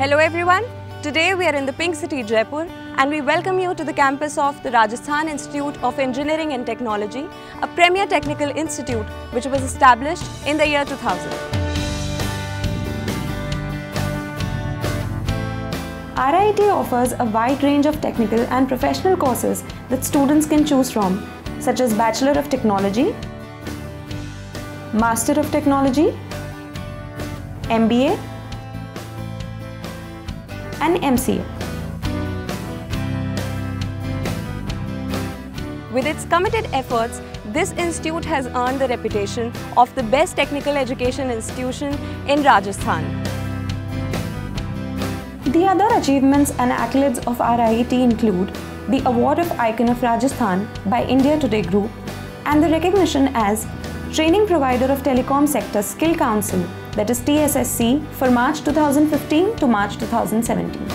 Hello everyone, today we are in the Pink City, Jaipur and we welcome you to the campus of the Rajasthan Institute of Engineering and Technology, a premier technical institute which was established in the year 2000. RIT offers a wide range of technical and professional courses that students can choose from, such as Bachelor of Technology, Master of Technology, MBA, and MCA. With its committed efforts, this institute has earned the reputation of the best technical education institution in Rajasthan. The other achievements and accolades of RIT include the Award of Icon of Rajasthan by India Today Group and the recognition as Training Provider of Telecom Sector Skill Council, that is TSSC, for March 2015 to March 2017.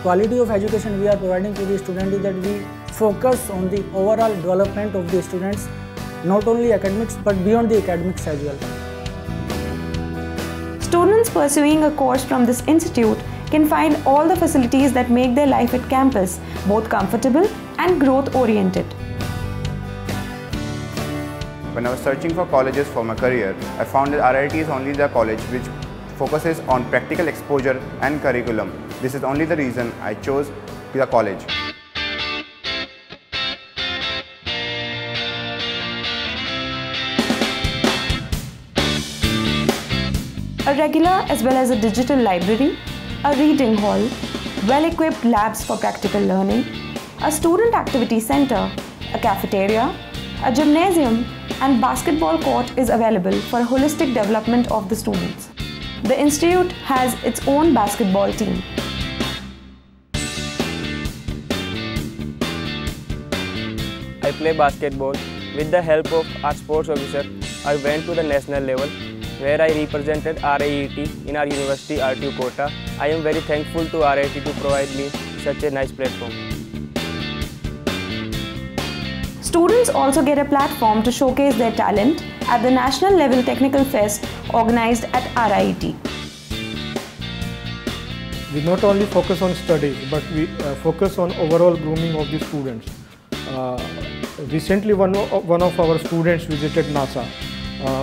Quality of education we are providing to the student is that we focus on the overall development of the students, not only academics but beyond the academics as well. Students pursuing a course from this institute can find all the facilities that make their life at campus both comfortable and growth-oriented. When I was searching for colleges for my career, I found that RIT is only the college which focuses on practical exposure and curriculum. This is only the reason I chose the college. A regular as well as a digital library, a reading hall, well-equipped labs for practical learning, a student activity center, a cafeteria, a gymnasium, and basketball court is available for holistic development of the students. The institute has its own basketball team. I play basketball. With the help of our sports officer, I went to the national level where I represented RIT in our university RTU quota. I am very thankful to RIT to provide me such a nice platform. Students also get a platform to showcase their talent at the National Level Technical Fest organized at RIT. We not only focus on studies, but we focus on overall grooming of the students. Recently, one of our students visited NASA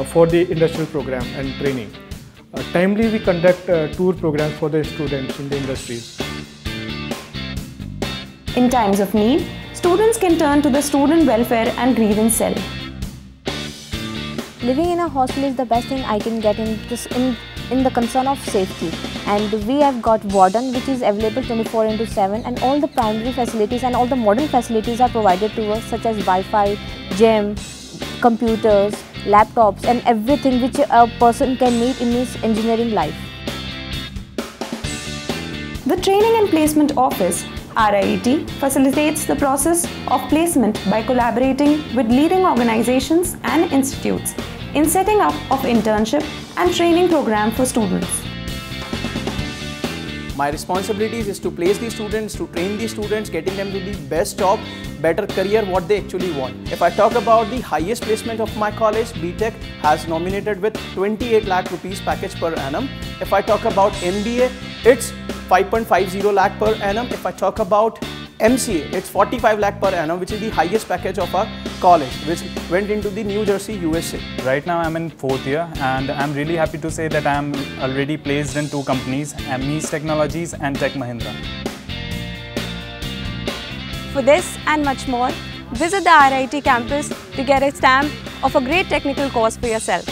for the industrial program and training. Timely, we conduct tour programs for the students in the industries. In times of need, students can turn to the Student Welfare and Grievance Cell. Living in a hostel is the best thing I can get in the concern of safety, and we have got warden which is available 24/7, and all the primary facilities and all the modern facilities are provided to us, such as Wi-Fi, gym, computers, laptops and everything which a person can need in his engineering life. The Training and Placement Office RIT facilitates the process of placement by collaborating with leading organizations and institutes in setting up of internship and training program for students. My responsibilities is to place the students, to train the students, getting them to the best job, better career, what they actually want. If I talk about the highest placement of my college, BTech has nominated with 28 lakh rupees package per annum. If I talk about MBA, it's 5.50 lakh per annum. If I talk about MCA, it's 45 lakh per annum, which is the highest package of our college, which went into the New Jersey, USA. Right now I'm in 4th year and I'm really happy to say that I'm already placed in 2 companies, Ames Technologies and Tech Mahindra. For this and much more, visit the RIT campus to get a stamp of a great technical course for yourself.